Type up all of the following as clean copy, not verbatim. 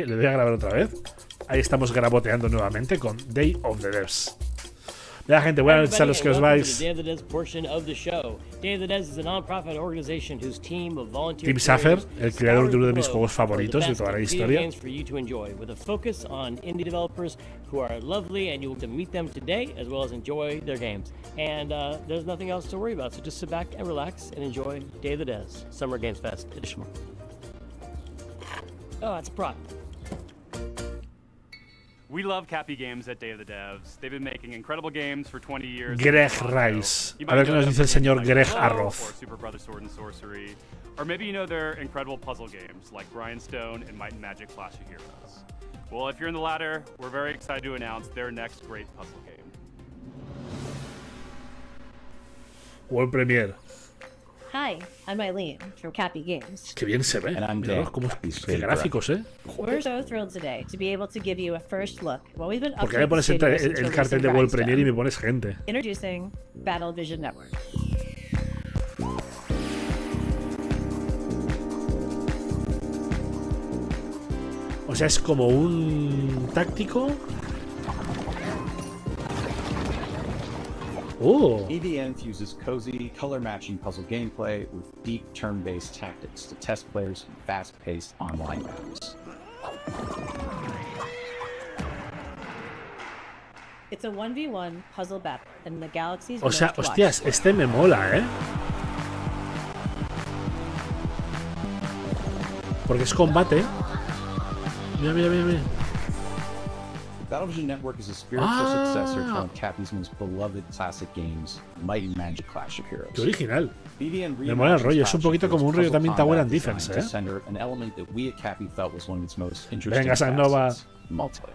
Le voy a grabar otra vez. Ahí estamos graboteando nuevamente con Day of the Devs. Venga, gente, buenas noches a los que os vais. Team Suffer, el creador de uno de mis juegos favoritos de toda la historia. Oh, that's a prop. We love Cappy Games at Day of the Devs. They've been making incredible games for 20 years. Greg Rice. A ver qué nos dice el señor Greg Arroz. Super Brother Sword and Sorcery. Or maybe you know their incredible puzzle games like Grindstone and Might and Magic Clash of Heroes. Well, if you're in the latter, we're very excited to announce their next great puzzle game. World Premiere. Hi, I'm Eileen from Cappy Games. Qué bien se ve. Qué gráficos, ¿eh? We're so thrilled today to be able to give you a first look at what we've been up ¿Por qué to me pones el cartel de World Premiere y me pones gente? Introducing Battle Vision Network. O sea, es como un táctico. Oh. BVN fuses cozy, color-matching puzzle gameplay with deep turn-based tactics to test players in fast-paced online battles. It's a 1v1 puzzle battle in the galaxy's O sea, most hostias, watched este me mola, ¿eh? Porque es combate. Mira, mira, mira, mira. Battlevision Network is a spiritual successor to one of Cappy's most beloved classic games, Might and Magic Clash of Heroes. Qué original. BVN Me mola el rollo, es un poquito como un rollo también Tower and Defense, ¿eh? An element that we at Cappy felt was one of its most interesting Venga, Sanova. multiplayer.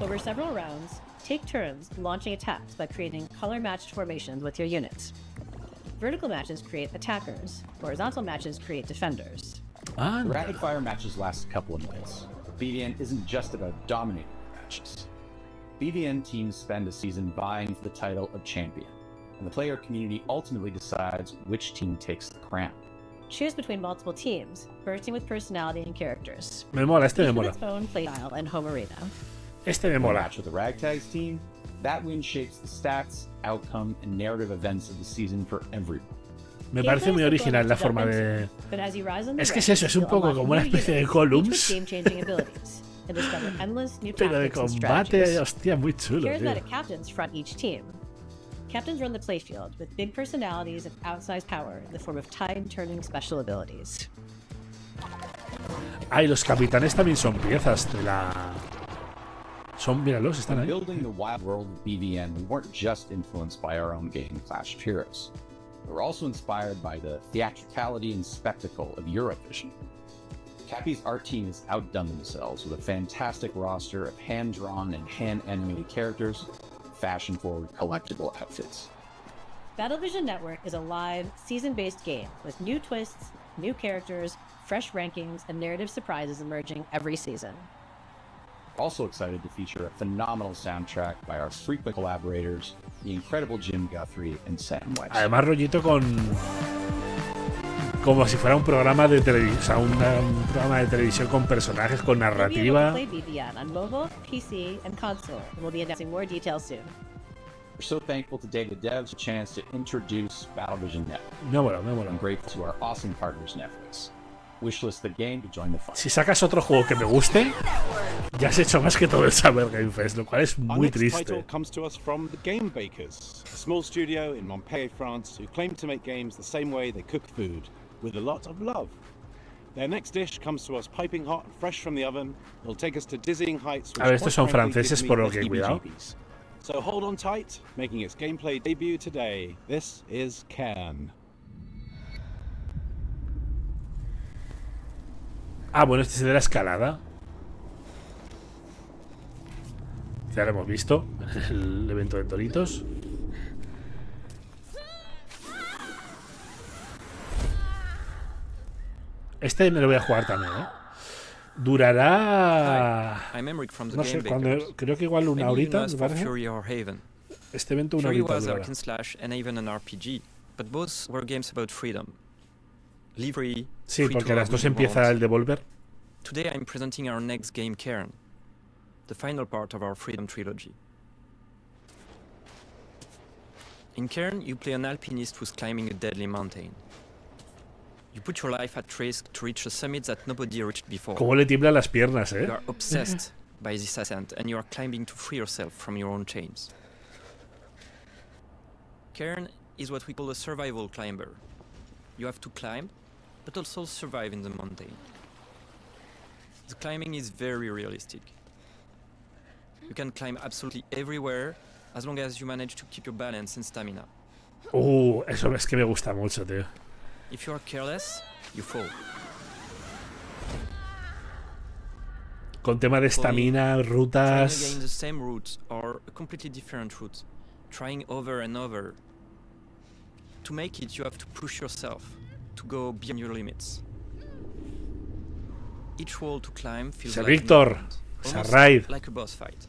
Over several rounds, take turns launching attacks by creating color-matched formations with your units. Vertical matches create attackers. Horizontal matches create defenders. Ah, The rapid-fire matches last a couple of minutes. BVN isn't just about dominating matches. BVN teams spend a season vying for the title of champion, and the player community ultimately decides which team takes the crown. Choose between multiple teams, bursting with personality and characters. me mola, este me Each with mola. its own playstyle and home arena. Este me In a mola. match with the Ragtags team, that win shapes the stats, outcome, and narrative events of the season for everyone. Me parece muy original la forma de... But as you rise on the Es que es ranks, eso, es un you'll poco unlock como una new especie de units, columns. each with game-changing abilities, and discover endless new Pero de tactics and combate, strategies. hostia, muy chulo, tío. Charismatic captains front each team. Captains run the playfield with big personalities and outsized power in the form of tide-turning special abilities. Ah, y los capitanes también son piezas de la... Son, míralos, están When ahí. building the wild world of BVN, we weren't just influenced by our own game, Clash of Heroes. We were also inspired by the theatricality and spectacle of Eurovision. Cappy's art team has outdone themselves with a fantastic roster of hand-drawn and hand-animated characters, fashion-forward collectible outfits. Battlevision Network is a live, season-based game with new twists, new characters, fresh rankings, and narrative surprises emerging every season. Also excited to feature a phenomenal soundtrack by our frequent collaborators, the incredible Jim Guthrie and Sam West. Además, rollito con... Como si fuera un programa de televisión, o sea, un programa de televisión con personajes, con narrativa. We'll be able to play BVN on mobile, PC, and console, and we'll be announcing more details soon. We're so thankful to Day of the Devs for the chance to introduce Battlevision Network. Me mola, me mola. I'm grateful to our awesome partners Netflix. Wishlist the game to join the fun. Si sacas otro juego que me guste, ya has hecho más que todo el Summer Game Fest, lo cual es muy Our next title triste. comes to us from the Game Bakers, a small studio in Montpellier, France, who claim to make games the same way they cook food, with a lot of love. Their next dish comes to us piping hot, fresh from the oven. It'll take us to dizzying heights. A ver, estos son franceses, por lo que cuidado. So hold on tight, making its gameplay debut today. This is Can. Ah, bueno, este es de la escalada. Ya lo hemos visto en el evento de Toritos. Este me lo voy a jugar también, ¿eh? Durará... No sé, cuando, creo que igual una horita, ¿me parece? Este evento una horita durará. Sí, porque a las 2 empieza el Devolver. Today I'm presenting our next game, Cairn, the final part of our Freedom trilogy. In Cairn, you play an alpinist who's climbing a deadly mountain. You put your life at risk to reach a summit that nobody reached before. Cómo le tiemblan las piernas, You are obsessed by this ascent, and you are climbing to free yourself from your own chains. Cairn is what we call a survival climber. You have to climb, but also survive in the mountain. The climbing is very realistic. You can climb absolutely everywhere, as long as you manage to keep your balance and stamina. Eso es que me gusta mucho, tío. If you are careless, you fall. Con tema de estamina, Trying again rutas. the same route or a completely different route, trying over and over. To make it, you have to push yourself to go beyond your limits. Each wall to climb feels Ese like Víctor, an event, esa almost raid. like a boss fight.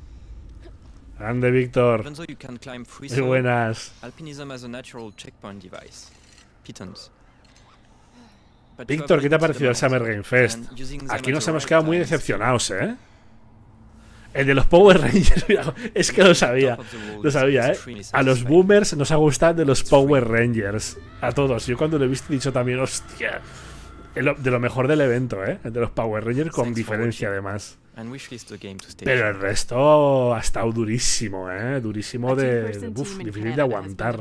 Grande, Víctor. Even though you can climb free Muy solo, buenas. alpinism has a natural checkpoint device, pitons. But you Víctor, have ¿qué te ha to use parecido el them Summer Game Fest? and using them Aquí at nos the hemos right quedado muy times. decepcionados, ¿eh? El de los Power Rangers, mira, es que lo sabía. Lo sabía, ¿eh? A los boomers nos ha gustado de los Power Rangers. A todos. Yo cuando lo he visto he dicho también, hostia. De lo mejor del evento, ¿eh? El de los Power Rangers con diferencia, además. And wishlist the game to stay Pero el resto ha estado durísimo, ¿eh? Durísimo de... difícil de aguantar.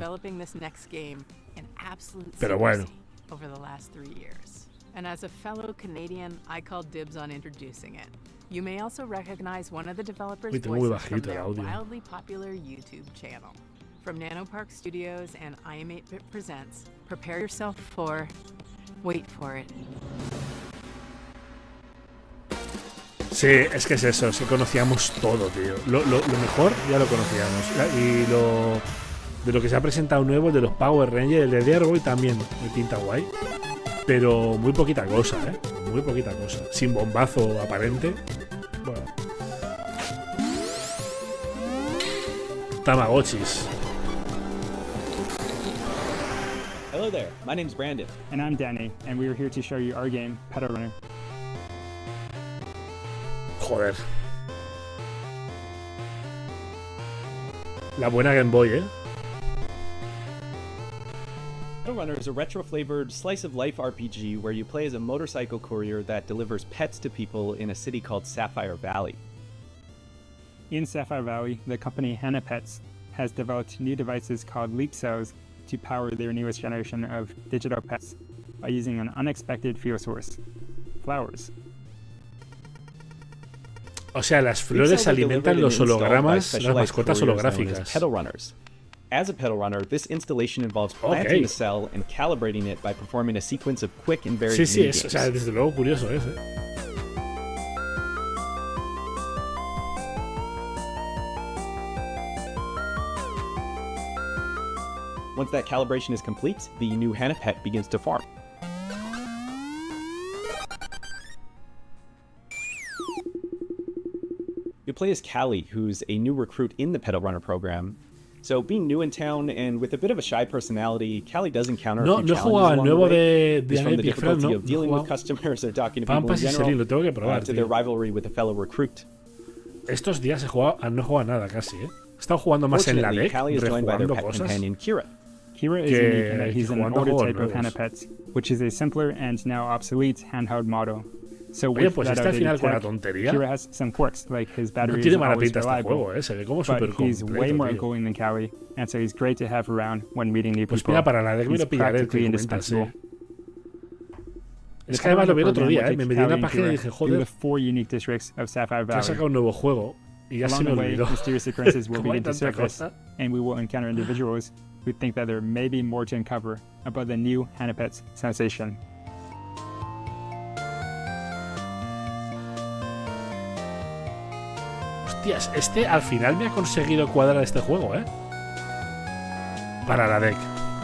Pero bueno. Over the last 3 years. And as a fellow Canadian, I call dibs on introducing it. You may also recognize one of the developers' Uy, tengo muy voices from bajito el their audio. wildly popular YouTube channel. From Nanopark Studios and IM8bit Presents, prepare yourself for... wait for it. Sí, es que es eso, es que conocíamos todo, tío. Lo mejor ya lo conocíamos. Y de lo que se ha presentado nuevo, el de los Power Rangers, el de Derboy también me pinta guay. Pero muy poquita cosa, ¿eh? Muy poquita cosa. Sin bombazo aparente. Bueno. Tamagotchis. Hello there, my name's Brandon. And I'm Danny, and we are here to show you our game, Pedal Runner. Joder. La buena Game Boy, ¿eh? Pedal Runner is a retro-flavored slice-of-life RPG where you play as a motorcycle courier that delivers pets to people in a city called Sapphire Valley. In Sapphire Valley, the company Hannah Pets has developed new devices called Leap Cells to power their newest generation of digital pets by using an unexpected fuel source, flowers. O sea, las flores alimentan los hologramas, las mascotas holográficas. Pedal Runners. As a pedal runner, this installation involves planting the cell and calibrating it by performing a sequence of quick and varied Sí, minigames. o sea, desde luego curioso es, ¿eh? Once that calibration is complete, the new Hannah pet begins to form. You play as Callie, who's a new recruit in the Pedal Runner program. So, being new in town and with a bit of a shy personality, Callie does encounter a few challenges along the way. It's from the difficulty of dealing with customers or talking to people in general, to their rivalry with a fellow recruit. Estos días no he jugado nada casi, ¿eh? He estado jugando más en la deck, Callie is joined by their rejugando pet cosas. companion, Kira. Kira is unique in that he's an older type of Hannah Pets, which is a simpler and now obsolete handheld model. So Oye, with pues that al final outdated con la tech, tontería. Kira has some quirks, like his battery No tiene isn't mala always pinta este reliable, juego, se ve como but súper he's way completo, more tío. outgoing than Callie, and so he's great to have around when meeting new Pues people. mira, para la deck me He's lo pillaré, practically que comentas, sí. indispensable. Es que además lo vi el otro día, ¿eh? Me metí en Callie la and página y Kira dije, through the joder, 4 unique districts of Sapphire que ha Valley. sacado un nuevo juego y ya se Along me the way, olvidó. mysterious occurrences will Como hay begin to tanta surface, cosa. and we will encounter individuals who think that there may be more to uncover about the new Hannah Pets sensation. Hostias, este al final me ha conseguido cuadrar este juego, ¿eh? Para la deck.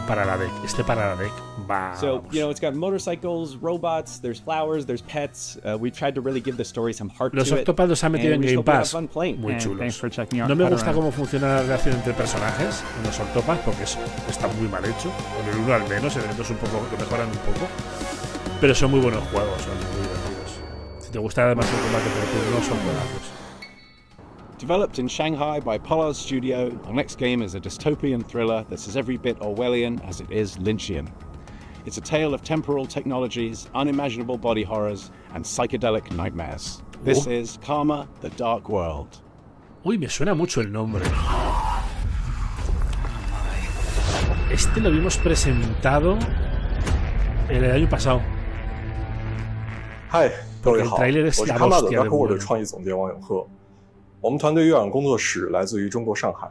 Para la deck. Este para la deck. Vamos. So, you know, it's got motorcycles, robots, there's flowers, there's pets. We tried to really give the story some heart Los to it. Octopath los han metido en and we Game hope you have Pass. fun playing. Muy And chulos. thanks for checking out No me Pedal gusta Runner. cómo funciona la relación entre personajes en los Octopath porque está muy mal hecho. Con el 1 al menos, el otro es un poco, lo mejoran un poco. Pero son muy buenos juegos, son muy divertidos. Si te gusta además el combate por turnos, son juegazos. Developed in Shanghai by Pollard Studio, our next game is a dystopian thriller that's as every bit Orwellian as it is Lynchian. It's a tale of temporal technologies, unimaginable body horrors, and psychedelic nightmares. This is Karma, the Dark World. Uy, me suena mucho el nombre. Este lo vimos presentado el año pasado. 嗨，各位好， trailer 我 es 是 la 康马的 hostia de Dark World 的 bueno. 创意总监王永鹤。我们团队月壤工作室来自于中国上海，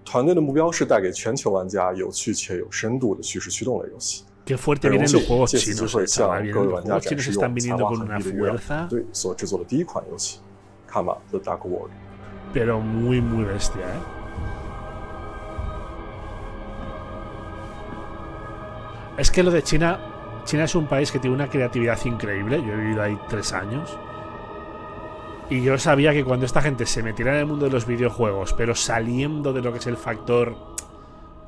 团队的目标是带给全球玩家有趣且有深度的叙事驱动类游戏。 Qué fuerte 很荣 vienen 幸 los juegos 借此机 chinos, 会向 chaval. 各位 Los 玩家 juegos 展 chinos 示 están 用才 viniendo 华 con 横 una 溢的月壤 fuerza, 团队所制作的第一款游戏《康马 The Dark World》。 pero muy, muy bestia, ¿eh? Es que lo de China es un país que tiene una creatividad increíble. Yo he vivido ahí 3 años. Y yo sabía que cuando esta gente se metiera en el mundo de los videojuegos, pero saliendo de lo que es el factor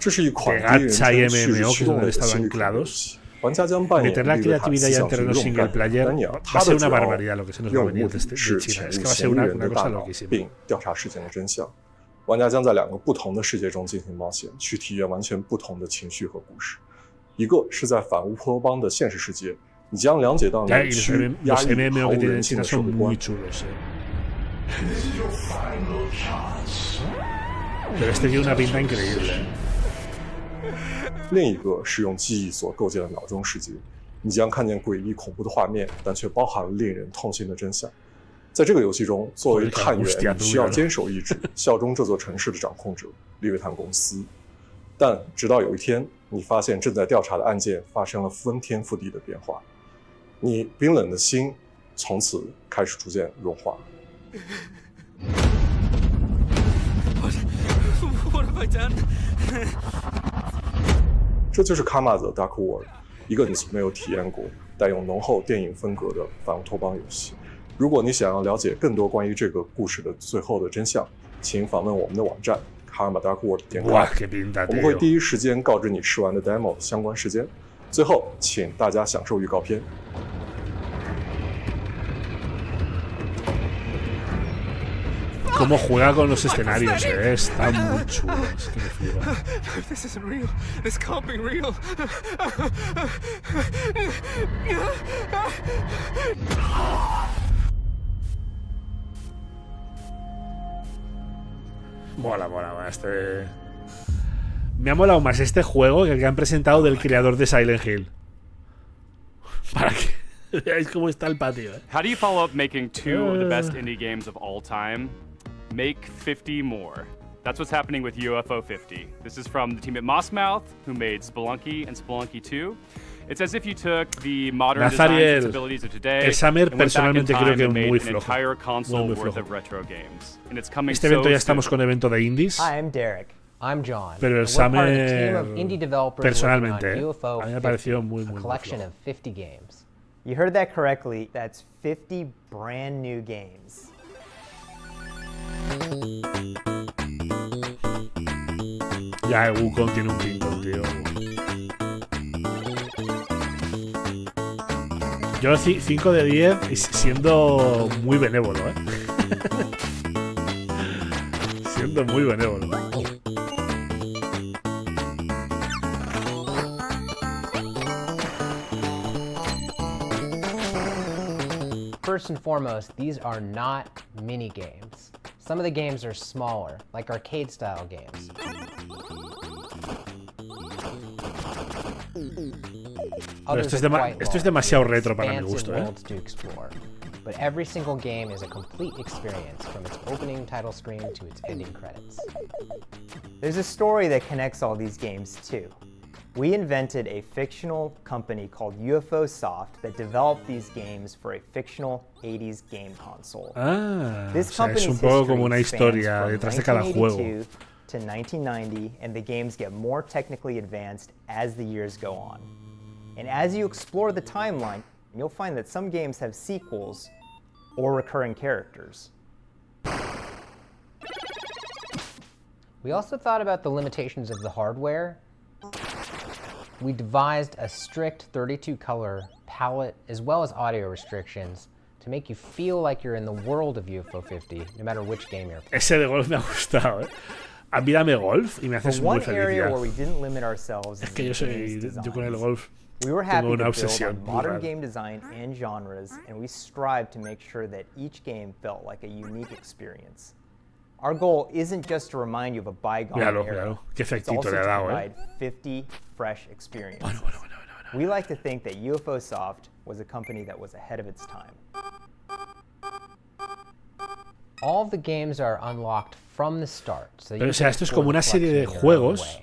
de gacha y MMO, que es donde estaban anclados, meter la creatividad ya en terreno single player va a ser una barbaridad lo que se nos va a venir de China. Es que va a ser una cosa loquísima. 并调查事件的真相。玩家将在2个不同的世界中进行冒险，去体验完全不同的情绪和故事。一个是在反乌托邦的现实世界，你将了解到扭曲、压抑、毫无人性的社会观。 Pero este tiene una pinta increíble. 另一个是用记忆所构建的脑中世界，你将看见诡异恐怖的画面，但却包含了令人痛心的真相。在这个游戏中，作为探员，你需要坚守意志，效忠这座城市的掌控者利维坦公司。但直到有一天，你发现正在调查的案件发生了翻天覆地的变化，你冰冷的心从此开始逐渐融化。 What have I done? 这就是《卡马的 Dark World》，一个你从没有体验过、带有浓厚电影风格的反乌托邦游戏。如果你想要了解更多关于这个故事的最后的真相，请访问我们的网站 karmadarkworld.com， 我们会第一时间告知你试玩的 demo 相关时间。最后，请大家享受预告片。 Cómo juega con los escenarios, está muy chulo. Es que me flipa. This isn't real. This can't be real. Mola. Este... Me ha molado más este juego que el que han presentado del creador de Silent Hill. Para que veáis cómo está el patio. How do you follow up making 2 of the best indie games of all time? Make 50 more. That's what's happening with UFO 50. This is from the team at Mossmouth, who made Spelunky and Spelunky 2. It's as if you took the modern design sensibilities of today el Summer and went back in personalmente time creo que and made muy an flojo. entire console Muy worth flojo. of retro games. And it's coming Este evento so ya estamos soon. con evento de indies. Hi, I'm Derek. I'm John. Pero el And we're part of the team Summer, of indie developers personalmente, working on UFO a mí me 50, pareció muy a collection flojo. of 50 games. You heard that correctly. That's 50 brand new games. Ya, el Wukong tiene un pintón, tío. Yo 5 de 10 y siendo muy benévolo, siendo muy benévolo. First and foremost, these are not mini games. Some of the games are smaller, like arcade-style games. Esto es demasiado retro para mi gusto, worlds to explore. But every single game is a complete experience from its opening title screen to its ending credits. There's a story that connects all these games too. We invented a fictional company called UFO Soft that developed these games for a fictional 80s game console. This company's es un poco como una history historia spans detrás de from cada juego. 1982 to 1990, and the games get more technically advanced as the years go on. And as you explore the timeline, you'll find that some games have sequels or recurring characters. We also thought about the limitations of the hardware. We devised a strict 32-color palette as well as audio restrictions to make you feel like you're in the world of UFO 50, no matter which game you're playing. Ese de golf me ha gustado, A mí dame golf y me haces muy feliz. Es que yo con el golf we were happy tengo una to obsesión. build on modern game design and genres, and we strived to make sure that each game felt like a unique experience. Our goal isn't just to remind you of a bygone era. Claro. Qué It's efectito also le ha to dado, provide 50 fresh experiences. Bueno. We like to think that UFO Soft was a company that was ahead of its time. All of the games are unlocked from the start. So Pero o sea, esto es como una serie de juegos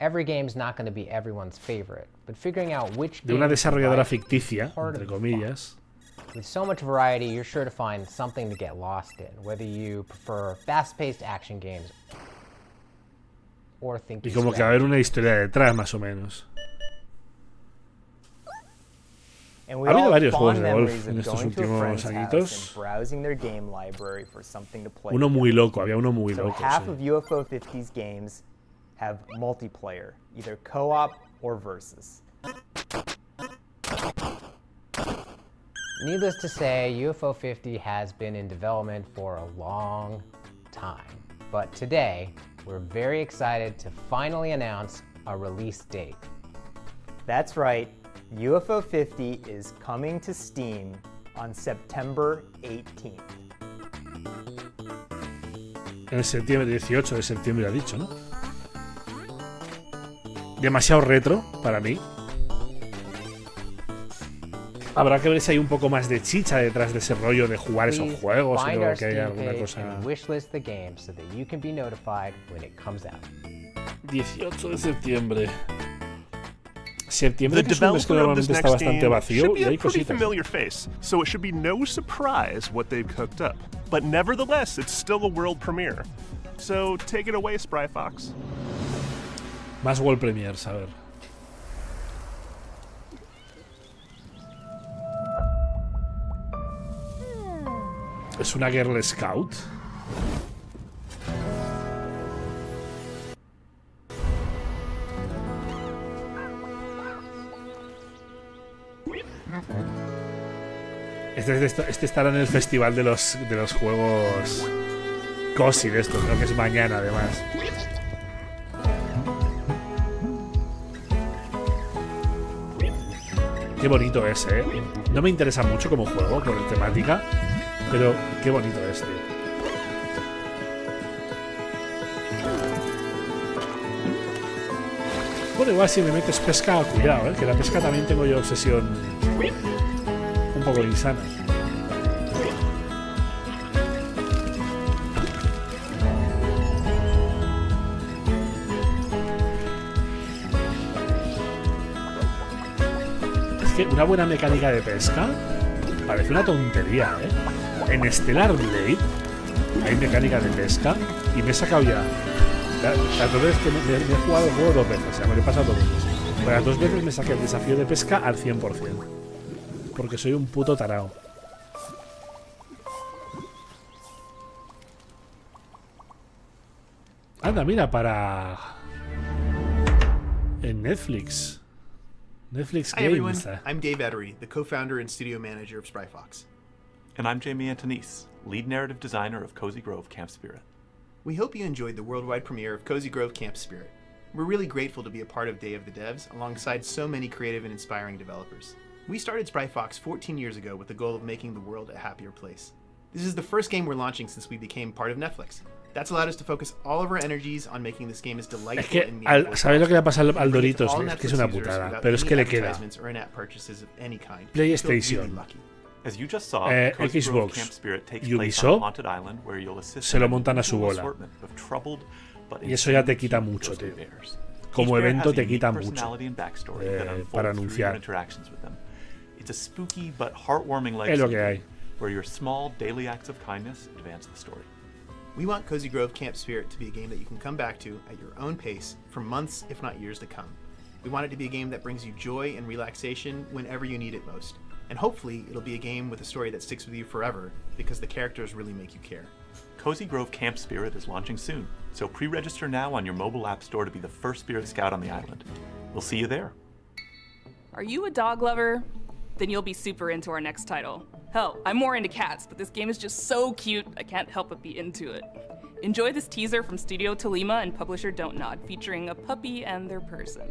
Every game's not going to be everyone's favorite, but figuring out which de una desarrolladora ficticia, entre comillas. With so much variety, you're sure to find something to get lost in, whether you prefer fast-paced action games or thinking Y como que va a haber una historia detrás, más o menos. Ha habido varios juegos de golf en estos últimos añitos. Uno muy loco, había uno muy loco. Half of UFO 50's games have multiplayer, either co-op or versus. Needless to say, UFO 50 has been in development for a long time. But today, we're very excited to finally announce a release date. That's right, UFO 50 is coming to Steam on September 18th. En septiembre, 18 de septiembre ha dicho, ¿no? Demasiado retro para mí. Habrá que ver si hay un poco más de chicha detrás de ese rollo de jugar esos juegos, o que haya alguna cosa. 18 de septiembre. Septiembre es un mes que normalmente está bastante vacío y hay cositas. Familiar face, so it should be no surprise what they've cooked up. But nevertheless, it's still a world premiere. So take it away, Spry Fox. Más World Premiers, a ver. ¿Es una Girl Scout? Este estará en el festival de los juegos cozy de esto, creo que es mañana además. Qué bonito es, No me interesa mucho como juego por la temática, pero qué bonito es, tío. Bueno, igual si me metes pesca, cuidado, que la pesca también tengo yo obsesión un poco insana. Es que una buena mecánica de pesca parece una tontería, En Stellar Blade hay mecánica de pesca y me he sacado ya. Las dos veces que me he jugado el juego 2 veces, o sea, me lo he pasado 2 veces. Pues las 2 veces me saqué el desafío de pesca al 100%. Porque soy un puto tarao. Anda, mira, para... En Netflix. Netflix Hi everyone, Games. I'm Dave Ettery, the co-founder and studio manager of Spry Fox. And I'm Jamie Antonise, lead narrative designer of Cozy Grove Camp Spirit. We hope you enjoyed the worldwide premiere of Cozy Grove Camp Spirit. We're really grateful to be a part of Day of the Devs alongside so many creative and inspiring developers. We started Spry Fox 14 years ago with the goal of making the world a happier place. This is the first game we're launching since we became part of Netflix. That's allowed us to focus all of our energies on making this game as delightful Es que, and meaningful as ¿sabéis lo que le possible. pasa al Doritos? Es que es una putada, pero es que le queda. PlayStation, Xbox, Ubisoft, se lo montan a su bola. Y eso ya te quita mucho, tío. Como evento te quita mucho para anunciar. Es lo que hay. Where your small daily acts of kindness advance the story. We want Cozy Grove Camp Spirit to be a game that you can come back to at your own pace for months, if not years to come. We want it to be a game that brings you joy and relaxation whenever you need it most. And hopefully, it'll be a game with a story that sticks with you forever, because the characters really make you care. Cozy Grove Camp Spirit is launching soon, so pre-register now on your mobile app store to be the first Spirit Scout on the island. We'll see you there. Are you a dog lover? Then you'll be super into our next title. Hell, I'm more into cats, but this game is just so cute, I can't help but be into it. Enjoy this teaser from Studio Tolima and publisher Don't Nod, featuring a puppy and their person.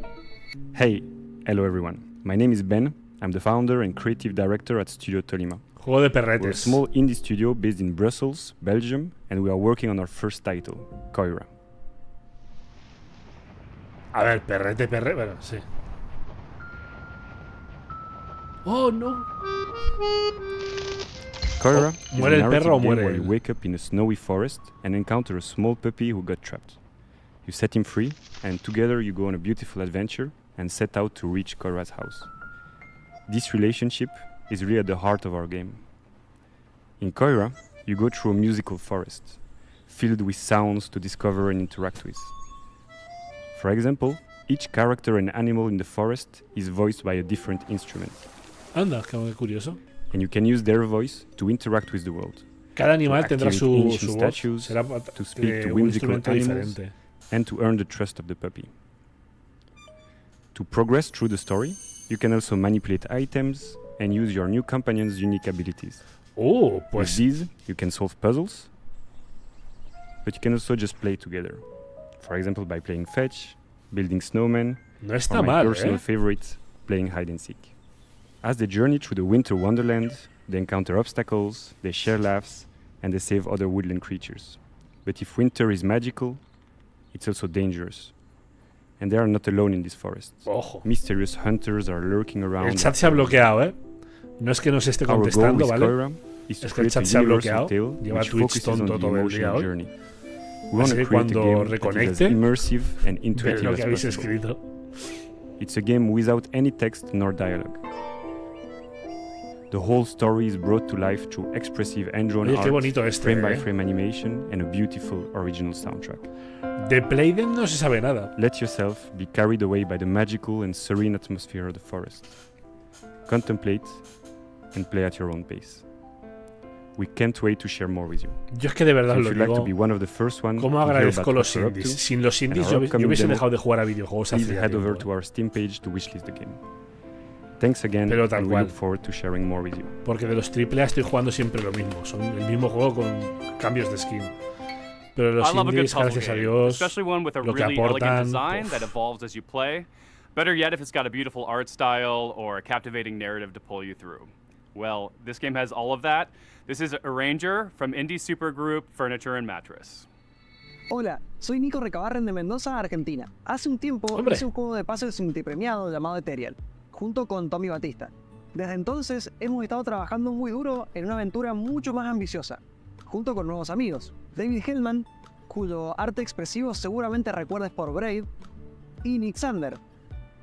Hey, hello everyone. My name is Ben. I'm the founder and creative director at Studio Tolima. Juego de perretes. We're a small indie studio based in Brussels, Belgium, and we are working on our first title, Koira. A ver, perrete. Bueno, sí. Oh, no. Koira is muere a el narrative perro o game muere where él. you wake up in a snowy forest and encounter a small puppy who got trapped. You set him free, and together you go on a beautiful adventure and set out to reach Koira's house. This relationship is really at the heart of our game. In Koira, you go through a musical forest, filled with sounds to discover and interact with. For example, each character and animal in the forest is voiced by a different instrument. Anda, qué curioso. And you can use their voice to interact with the world. Cada animal tendrá su voz. Statues, Será to speak to un whimsical instrumento animals, diferente. and to earn the trust of the puppy. To progress through the story, you can also manipulate items and use your new companion's unique abilities. Oh, pues. With these, you can solve puzzles, but you can also just play together. For example, by playing fetch, building snowmen, No está or my mal, personal favorite, playing hide and seek. As they journey through the winter wonderland, they encounter obstacles, they share laughs, and they save other woodland creatures. But if winter is magical, it's also dangerous. And they are not alone in this forest. Ojo. Mysterious hunters are lurking around. El chat se ha bloqueado, ¿eh? No es que nos esté contestando, Our goal with ¿vale? Koira is to Es que el create chat a se ha universal bloqueado. tale Lleva which Twitch focuses on tonto the todo el día emotional hoy. journey. We want Así to que create a cuando game that is as reconecte, immersive and ve intuitive lo as que habéis possible. escrito. It's a game without any text nor dialogue. The whole story is brought to life through expressive hand-drawn Oye, qué art, bonito este, frame-by-frame animation, and a beautiful original soundtrack. De Playden no se sabe nada. Let yourself be carried away by the magical and serene atmosphere of the forest. Contemplate and play at your own pace. We can't wait to share more with you. Yo es que de verdad So if lo you'd like digo. to be one of the first ones ¿Cómo to hear agradezco about los what we're up indies? to Sin los and indies our yo upcoming hubiese demo, dejado de jugar a videojuegos hace please ya head over tiempo. to our Steam page to wishlist the game. Thanks again, Pero tal and we cual. look forward to sharing more with you. Porque de los AAA estoy jugando siempre lo mismo. Son el mismo juego con cambios de skin. Pero los I love a good indies, puzzle gracias a game, Dios, especially one with a lo que really elegant aportan. design that evolves as you play. Better yet, if it's got a beautiful art style or a captivating narrative to pull you through. Well, this game has all of that. This is Arranger from indie supergroup Furniture and Mattress. Hola, soy Nico Recabarren de Mendoza, Argentina. Hace un tiempo hice un juego de puzzles multipremiado llamado Ethereal, junto con Tommy Batista. Desde entonces hemos estado trabajando muy duro en una aventura mucho más ambiciosa, junto con nuevos amigos, David Hellman, cuyo arte expresivo seguramente recuerdes por Brave, y Nick Sander,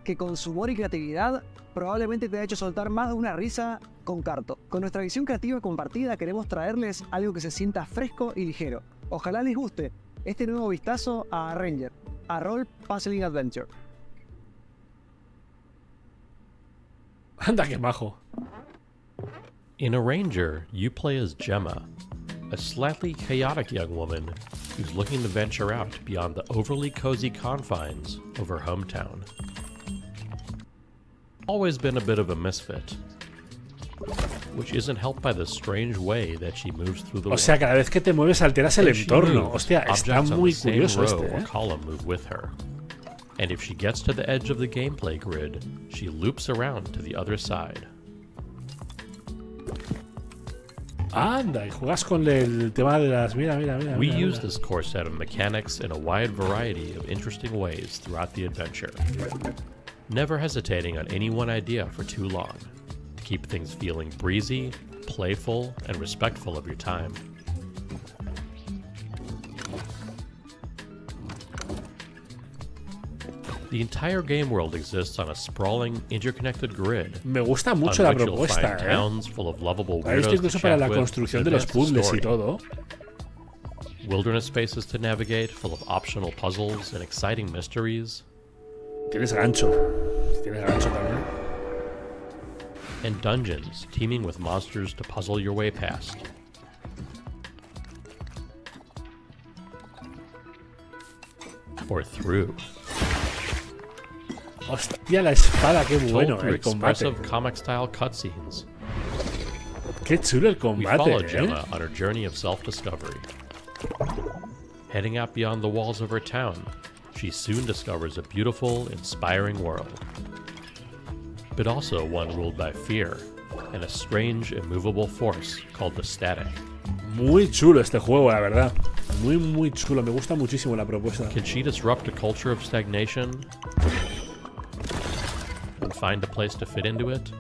que con su humor y creatividad probablemente te ha hecho soltar más de una risa con Carto. Con nuestra visión creativa compartida queremos traerles algo que se sienta fresco y ligero. Ojalá les guste este nuevo vistazo a Arranger, a Role Puzzling Adventure. Anda, qué majo. In Arranger, you play as Gemma, a slightly chaotic young woman who's looking to venture out beyond the overly cozy confines of her hometown. Always been a bit of a misfit, which isn't helped by the strange way that she moves through the O sea, cada vez que te mueves alteras el As she entorno. moves, Hostia, está objects on muy the same curioso row este, or ¿eh? column move with her. And if she gets to the edge of the gameplay grid, she loops around to the other side. Anda, y juegas con el tema de las... Mira. We mira, use mira. this core set of mechanics in a wide variety of interesting ways throughout the adventure, never hesitating on any one idea for too long, to keep things feeling breezy, playful, and respectful of your time. The entire game world exists on a sprawling, interconnected grid. Me gusta mucho on la which you'll propuesta, find towns full of lovable Para esto weirdos incluso to para chat la with construcción and de los advance the puzzles y story. todo. Wilderness spaces to navigate, full of optional puzzles and exciting mysteries. Tienes gancho. Tienes gancho también. And dungeons teeming with monsters to puzzle your way past. Or through. Hostia, la espada, qué Told bueno, through el combate. expressive comic-style cutscenes. Qué chulo el We combate, follow Gemma on her journey of self-discovery. Heading out beyond the walls of her town, she soon discovers a beautiful, inspiring world. But also one ruled by fear and a strange, immovable force called the static. Muy chulo este juego, la verdad. Muy, muy chulo. Me gusta muchísimo la propuesta. Can she disrupt a culture of stagnation and find a place to fit into it?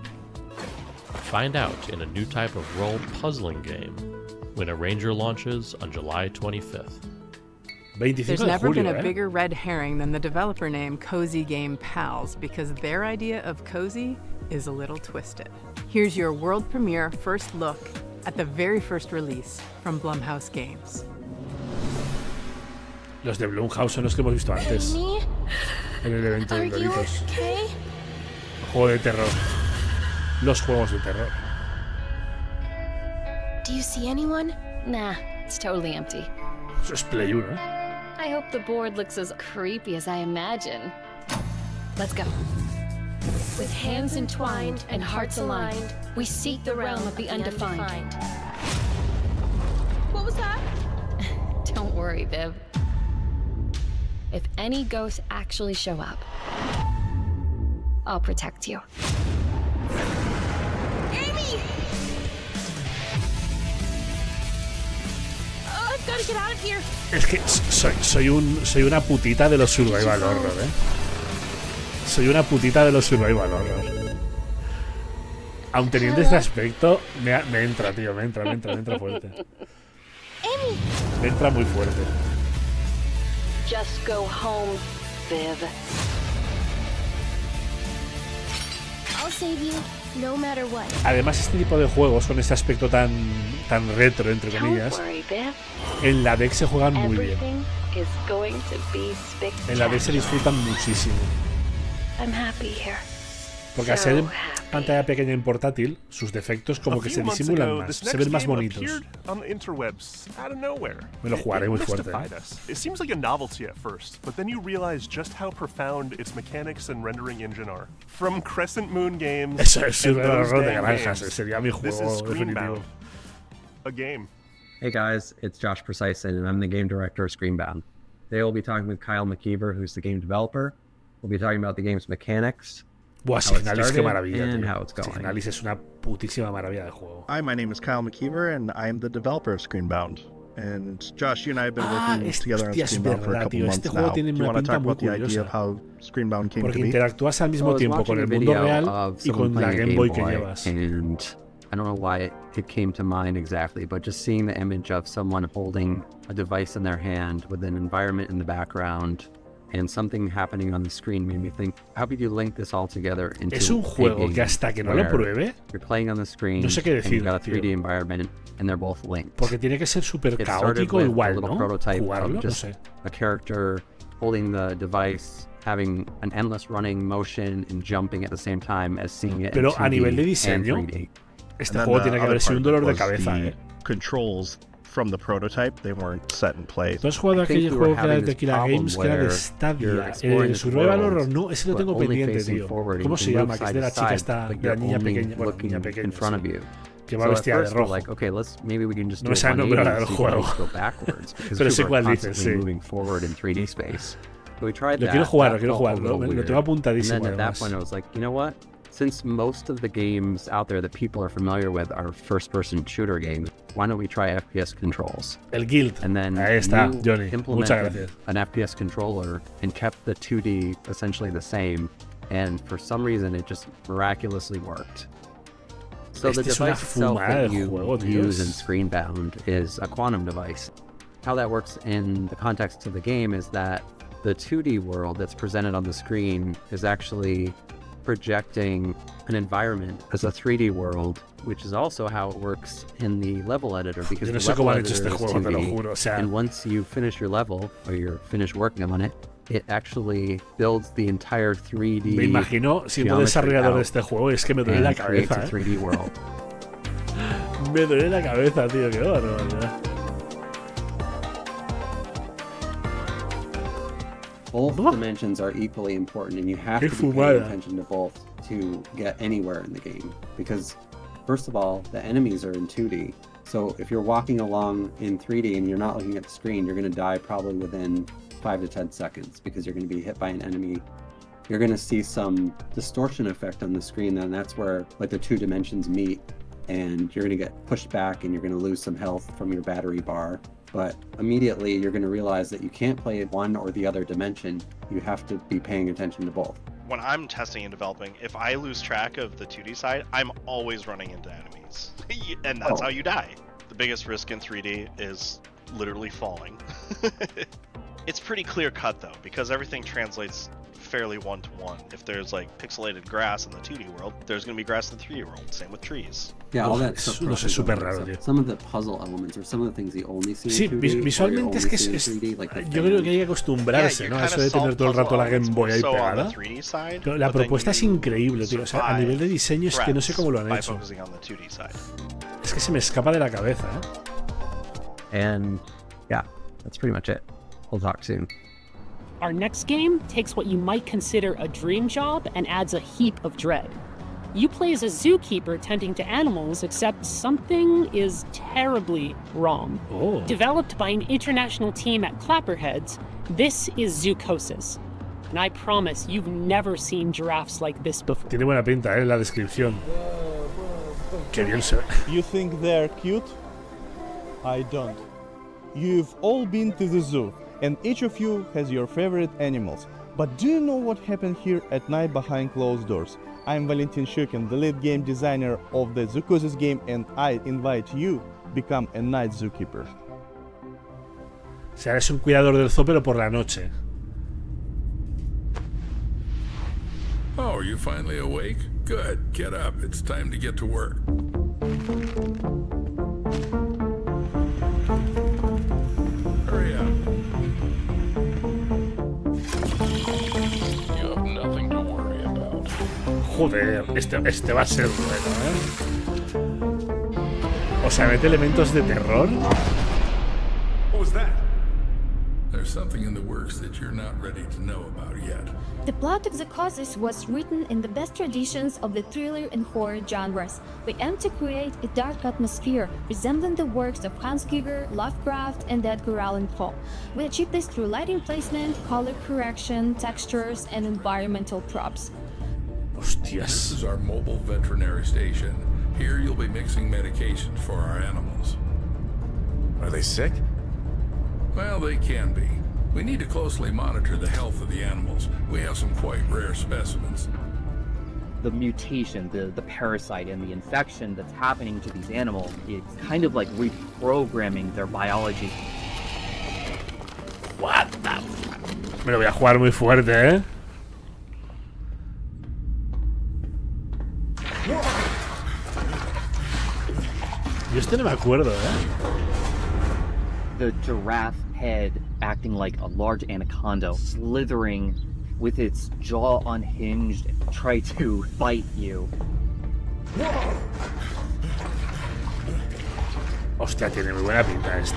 Find out in a new type of role puzzling game when a Ranger launches on July 25th. There's never been a bigger red herring than the developer name Cozy Game Pals, because their idea of cozy is a little twisted. Here's your world premiere first look at the very first release from Blumhouse Games. Los de Blumhouse son los que hemos visto antes. En el evento de Doritos. Juego de terror. Los juegos de terror. Do you see anyone? Nah, it's totally empty. Eso es Play 1, ¿eh? I hope the board looks as creepy as I imagine. Let's go. With hands entwined and hearts aligned, we seek the realm of the undefined. What was that? Don't worry, Viv. If any ghosts actually show up, I'll protect you. Amy! Oh, I've got to get out of here. Es que soy una putita de los survival horror, ¿eh? Soy una putita de los survival horror. Aun teniendo este aspecto, me entra, tío, me entra fuerte. Amy. Me entra muy fuerte. Just go home, Viv. I'll save you, no matter what. Además, este tipo de juegos con este aspecto tan retro, entre comillas, en la DEC se juegan muy bien. En la DEC se disfrutan muchísimo. Porque al ser pantalla pequeña en portátil, sus defectos como que se disimulan más, se ven más bonitos. Me lo jugaré muy fuerte. It seems like a novelty at first, but then you realize just how profound its mechanics and rendering engine are. From Crescent Moon Games, Eso es un error de granjas, sería mi juego definitivo. A game. Hey guys, it's Josh Precison, and I'm the game director of Screenbound. Today we'll be talking with Kyle McKeever, who's the game developer. We'll be talking about the game's mechanics. Buah, Signalis, qué maravilla, tío. Signalis es una putísima maravilla de juego. Hi, my name is Kyle McKeever, and I am the developer of Screenbound. And Josh, you and I have been working together on Screenbound for a couple months now. Do you want to talk about the idea of how Screenbound came to be? Porque interactúas al mismo tiempo con el mundo real y con la Game Boy que llevas. And I don't know why it came to mind exactly, but just seeing the image of someone holding a device in their hand with an environment in the background and something happening on the screen made me think, how could you link this all together into es un juego que hasta que no lo pruebe, you're playing on the screen, no sé qué decir, and you've got a 3D environment and they're both linked. Porque tiene que ser súper caótico igual, ¿no? Jugarlo, no sé. A character holding the device, having an endless running motion and jumping at the same time as seeing it Pero in 2D a nivel de diseño, este juego tiene que haber sido un dolor de cabeza, ¿eh? Controls from the prototype, they weren't set in place. ¿Tú has jugado aquel juego que era de Tequila Games, que era de Stadia? El Survival Horror, no, ese lo tengo pendiente, tío. ¿Cómo se llama? Que es de la chica esta, de la niña pequeña, bueno, niña pequeña, sí, que va vestida de rojo. No me sabe el nombre ahora del juego. Pero sé cuál dices, sí. Lo quiero jugar, lo tengo apuntadísimo. Since most of the games out there that people are familiar with are first-person shooter games, why don't we try FPS controls? El Guild. And then ahí está, Johnny. Muchas gracias. An FPS controller and kept the 2D essentially the same, and for some reason it just miraculously worked. So the device itself that you use in Screenbound is a quantum device. How that works in the context of the game is that the 2D world that's presented on the screen is actually projecting an environment as a 3D world, which is also how it works in the level editor, because the level editor is 2D, and once you finish your level, or you're finished working on it, it actually builds the entire 3D. Me imagino siendo desarrollador de este juego, es que me duele la cabeza, ¿eh? 3D world. Me duele la cabeza, tío, qué barbaridad. Both dimensions are equally important, and you have to be paying attention to both to get anywhere in the game. Because First of all, the enemies are in 2D. So if you're walking along in 3D and you're not looking at the screen, you're going to die probably within 5 to 10 seconds because you're going to be hit by an enemy. You're going to see some distortion effect on the screen, and that's where like the 2 dimensions meet, and you're going to get pushed back and you're going to lose some health from your battery bar. But immediately you're going to realize that you can't play one or the other dimension. You have to be paying attention to both. When I'm testing and developing, if I lose track of the 2D side, I'm always running into enemies. And that's how you die. The biggest risk in 3D is literally falling. It's pretty clear cut though, because everything translates fairly one-to-one. If there's like pixelated grass in the 2D world, there's going to be grass in the 3D world. Same with trees. Yeah, all that stuff. No sé, súper raro, tío. Some of the puzzle elements or some of the things you only see Sí, in 2D, visualmente es que es, yo creo que hay que acostumbrarse, ¿no? A eso de tener todo el rato la Game Boy ahí pegada. Pero la propuesta es increíble, tío. O sea, a nivel de diseño es que no sé cómo lo han hecho. Es que se me escapa de la cabeza, And yeah, that's pretty much it. We'll talk soon. Our next game takes what you might consider a dream job and adds a heap of dread. You play as a zookeeper tending to animals, except something is terribly wrong. Oh. Developed by an international team at Clapperheads, this is Zoocosis. And I promise you've never seen giraffes like this before. Tiene buena pinta, la descripción. Qué bien se ve. You think they're cute? I don't. You've all been to the zoo, and each of you has your favorite animals. But do you know what happened here at night behind closed doors? I'm Valentin Shukin, the lead game designer of the Zoocosis game, and I invite you to become a night zookeeper. O sea, eres un cuidador del zoo, pero por la noche. Oh, are you finally awake? Good. Get up. It's time to get to work. Hurry up. You have nothing to worry about. Joder, este va a ser bueno, O sea, mete elementos de terror. What was that? There's something in the works that you're not ready to know about yet. The plot of Zoocosis was written in the best traditions of the thriller and horror genres. We aim to create a dark atmosphere resembling the works of Hans Giger, Lovecraft, and Edgar Allan Poe. We achieve this through lighting placement, color correction, textures, and environmental props. Hostias. This is our mobile veterinary station. Here you'll be mixing medications for our animals. Are they sick? Well, they can be. We need to closely monitor the health of the animals. We have some quite rare specimens. The mutation, the parasite, and the infection that's happening to these animals, it's kind of like reprogramming their biology. What the fuck? Me lo voy a jugar muy fuerte, Yo no me acuerdo, The giraffe head acting like a large anaconda, slithering with its jaw unhinged, try to bite you. Hostia, tiene muy buena pinta este,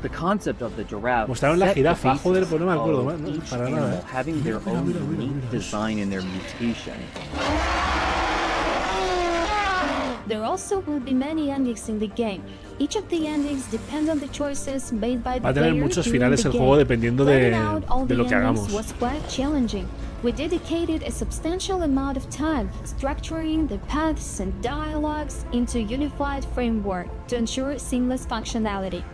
The concept of the giraffe. Mostraron la jirafa, joder, pues no me acuerdo, para nada. Having their own unique design in their mutation. There also will be many endings in the game. Each of the endings depends on the choices made by the Va a tener player muchos during finales the el game. juego dependiendo de lo que endings hagamos. was quite challenging. We dedicated a substantial amount of time structuring the paths and dialogues into a unified framework to ensure seamless functionality.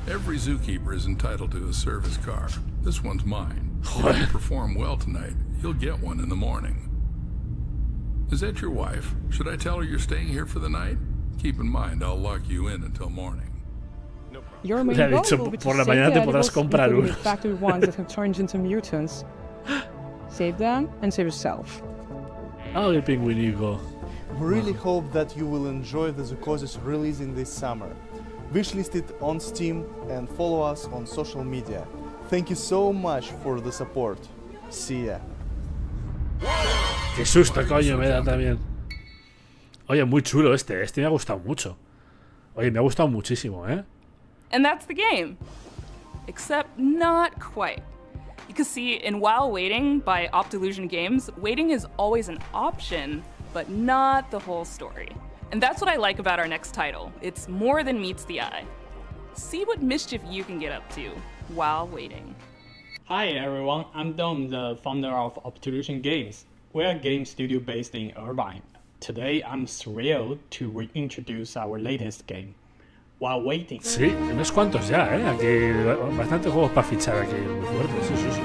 Every zookeeper is entitled to a service car. This one's mine. If you perform well tonight, you'll get one in the morning. Is that your wife? Should I tell her you're staying here for the night? Keep in mind, I'll lock you in until morning. Your main goal will be to save the animals, including the infected ones that have turned into mutants. Save them and save yourself. Oh, el pingüinico. We really hope that you will enjoy the Zoocosis releasing this summer. Wishlist it on Steam and follow us on social media. Thank you so much for the support. See ya. Qué susto, coño, me da también. Oye, muy chulo este me ha gustado mucho. Oye, me ha gustado muchísimo, And that's the game. Except not quite. Because see, in While Waiting by Optilusion Games, waiting is always an option, but not the whole story. And that's what I like about our next title. It's more than meets the eye. See what mischief you can get up to while waiting. Hi everyone, I'm Dom, the founder of Obtrusion Games. We're a game studio based in Irvine. Today I'm thrilled to reintroduce our latest game, While Waiting. Sí, unos cuantos ya, Aquí bastantes juegos para fichar aquí, muy fuertes, sí.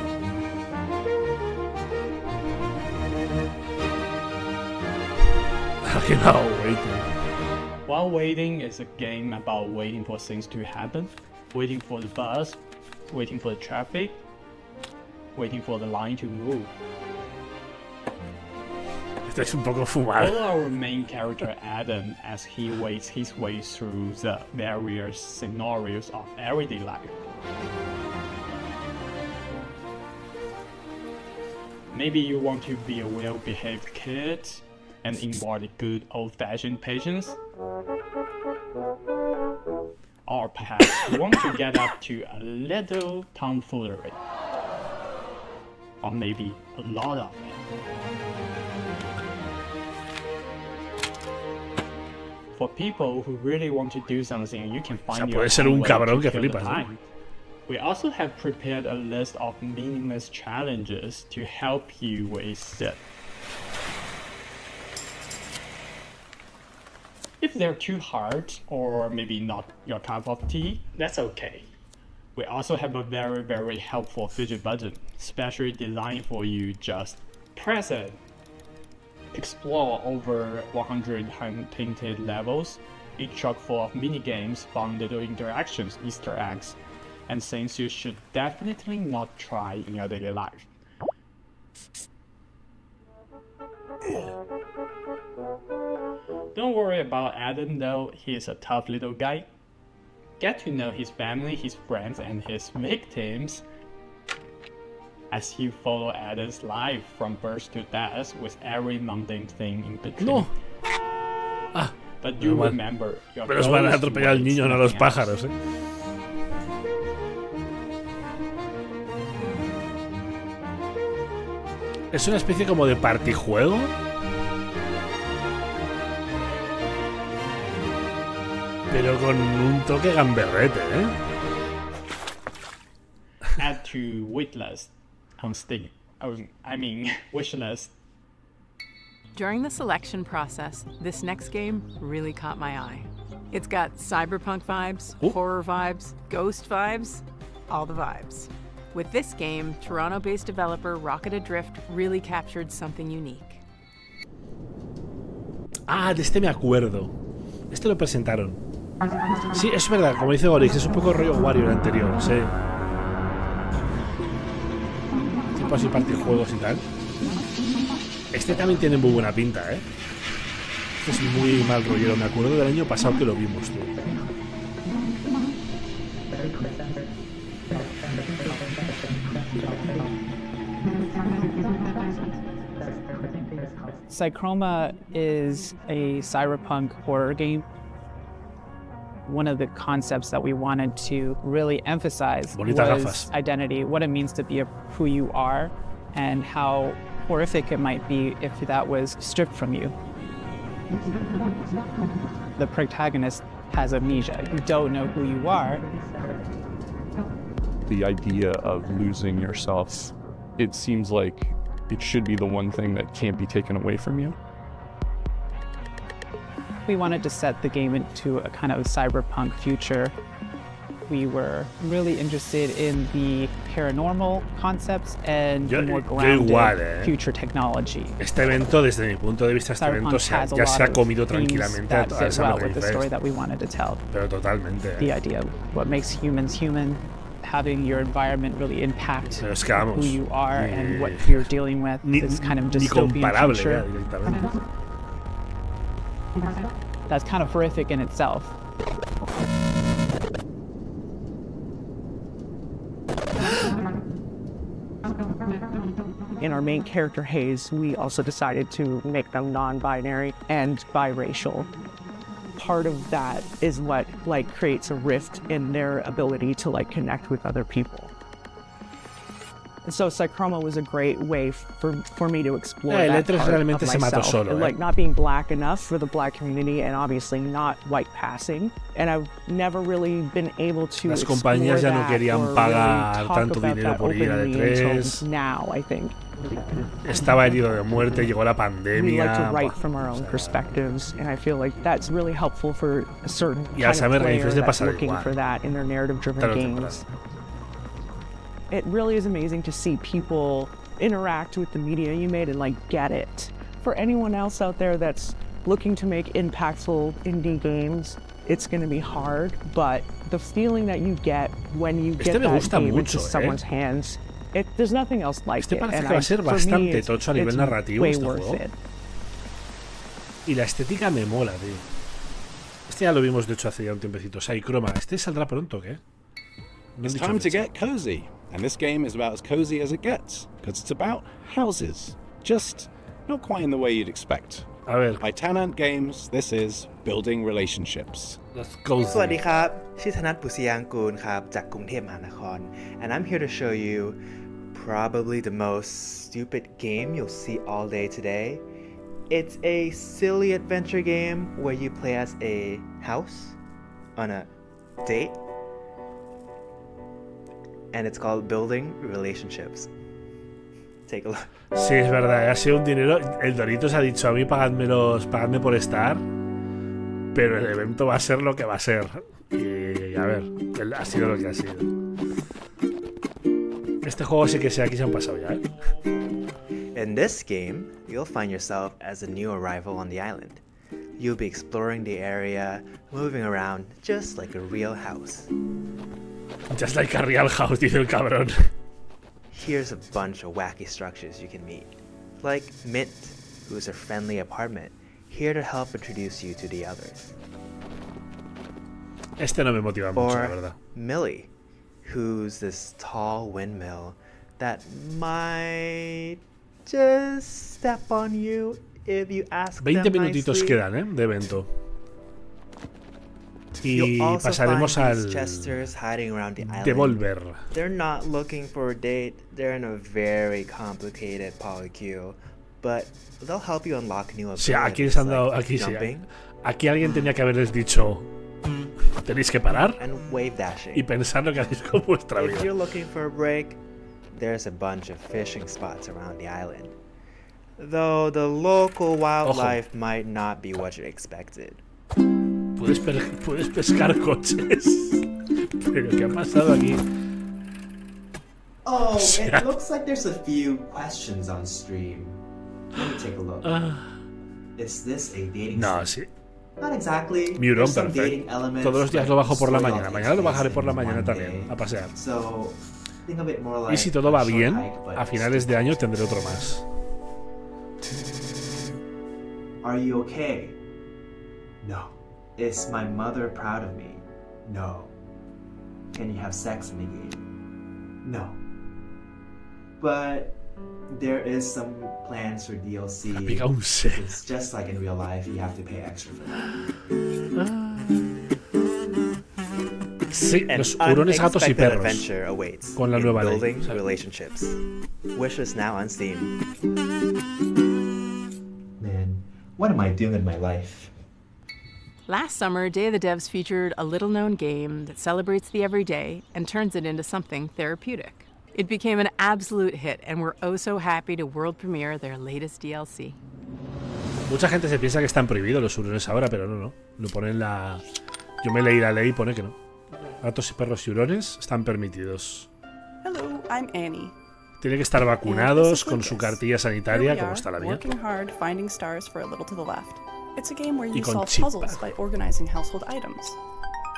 Aquí While Waiting. While Waiting is a game about waiting for things to happen, waiting for the bus, waiting for the traffic, waiting for the line to move. Esto es un poco fumado. Follow our main character Adam as he waits his way through the various scenarios of everyday life. Maybe you want to be a well-behaved kid and embody good old-fashioned patience. Or perhaps you want to get up to a little tomfoolery. Or maybe a lot of it. For people who really want to do something, you can find your own way to kill the time. We also have prepared a list of meaningless challenges to help you with it. If they're too hard, or maybe not your cup of tea, that's okay. We also have a very helpful fidget button, specially designed for you. Just press it. Explore over 100 hand-painted levels, each chock full of mini-games, fun little interactions, Easter eggs, and things you should definitely not try in your daily life. Don't worry about Adam though, he's a tough little guy. Get to know his family, his friends, and his victims as you follow Adam's life from birth to death with every mundane thing in between. No. But do remember, your Pero van a atropellar al niño, no a los pájaros, Es una especie como de partijuego. Pero con un toque gamberrete, Add to wishlist on Steam. Wishlist. During the selection process, this next game really caught my eye. It's got cyberpunk vibes, horror vibes, ghost vibes, all the vibes. With this game, Toronto-based developer Rocket Adrift really captured something unique. Ah, de este me acuerdo. Este lo presentaron. Sí, es verdad, como dice Gorix, es un poco rollo Wario el anterior, sí. Tipo así partijuegos y tal. Este también tiene muy buena pinta, Este es muy mal rollero. Me acuerdo del año pasado que lo vimos, tú. Psychroma is a cyberpunk horror game. One of the concepts that we wanted to really emphasize was identity, what it means to be who you are, and how horrific it might be if that was stripped from you. The protagonist has amnesia. You don't know who you are. The idea of losing yourself, it seems like it should be the one thing that can't be taken away from you. We wanted to set the game into a kind of cyberpunk future. We were really interested in the paranormal concepts and more grounded future technology. Este evento, desde mi punto de vista, ya se ha comido tranquilamente a esa story that we wanted to tell. Pero totalmente. The idea of what makes humans human, having your environment really impact who you are and what you're dealing with, this kind of dystopian future. That's kind of horrific in itself. In our main character, Hayes, we also decided to make them non-binary and biracial. Part of that is what creates a rift in their ability to connect with other people. And so Psychroma was a great way for me to explore el that E3 part realmente of se mató myself. solo, Like not being black enough for the black community and obviously not white passing. And I've never really been able to Las compañías ya no querían pagar tanto dinero por ir a E3. Now, I think. Estaba herido de muerte, llegó la pandemia. We like to write from our own perspectives, and I feel like that's really helpful for a certain kind of player that's looking for that in their narrative-driven games. It really is amazing to see people interact with the media you made and like get it. For anyone else out there that's looking to make impactful indie games, it's going to be hard, but the feeling that you get when you get that game into someone's hands, there's nothing else like it. Parece que va a ser bastante tocho a nivel narrativo este juego. Y la estética me mola, tío. Este ya lo vimos de hecho hace ya un tiempecito. Psychroma, ¿este saldrá pronto o qué? It's time to get cozy, and this game is about as cozy as it gets, because it's about houses, just not quite in the way you'd expect. A ver. By Tanant Games, this is Building Relationships. Let's go. สวัสดีครับชื่อธนัท ปุษยางกูลครับจากกรุงเทพมหานคร and I'm here to show you probably the most stupid game you'll see all day today. It's a silly adventure game where you play as a house on a date, and it's called Building Relationships. Take a look. Sí, es verdad, ha sido un dinero. El Doritos ha dicho a mí pagadme por estar, pero el evento va a ser lo que va a ser. Y a ver, ha sido lo que ha sido. Este juego sí que sé, aquí se han pasado ya, ¿eh? In this game, you'll find yourself as a new arrival on the island. You'll be exploring the area, moving around just like a real house. Just like a real house, dice el cabrón. Here's a bunch of wacky structures you can meet, like Mint, who's a friendly apartment, here to help introduce you to the others. Este no me motiva mucho, la verdad. Millie, who's this tall windmill that might just step on you if you ask 20 them minutitos nicely. quedan, de evento. Y pasaremos al Devolver. They're not looking for a date. They're in a very complicated polycule, but they'll help you unlock new abilities. Sí, aquí les han dado, aquí sí. Aquí alguien tenía que haberles dicho, tenéis que parar y pensar lo que hacéis con vuestra vida. If you're looking for a break, there's a bunch of fishing spots around the island. Though the local wildlife might not be what you expected. Puedes pescar coches. Pero ¿qué ha pasado aquí? Oh, it looks like there's a few questions on stream. Let me take a look. Is this a dating No, sim? sí. Not exactly. Miurón, perfecto. Todos los días lo bajo por la mañana. Mañana lo bajaré por la mañana también, a pasear. So, think of it more like Y si todo va bien, a finales de año tendré otro más. Are you okay? No. Is my mother proud of me? No. Can you have sex in the game? No. But there is some plans for DLC. It's just like in real life, you have to pay extra for that. Sí, los hurones, gatos y perros. Con la nueva ley. Building relationships. Wishes now on Steam. Man, what am I doing in my life? Last summer, Day of the Devs featured a little-known game that celebrates the everyday and turns it into something therapeutic. It became an absolute hit, and we're oh so happy to world premiere their latest DLC. Mucha gente se piensa que están prohibidos los hurones ahora, pero no. Lo pone en la... Yo me leí la ley y pone que no. Gatos y perros y hurones están permitidos. Hello, I'm Annie. Tienen que estar vacunados con su cartilla sanitaria, como está la mía. Working hard, finding stars for a little to the left. It's a game where you con solve chip. puzzles by organizing household items.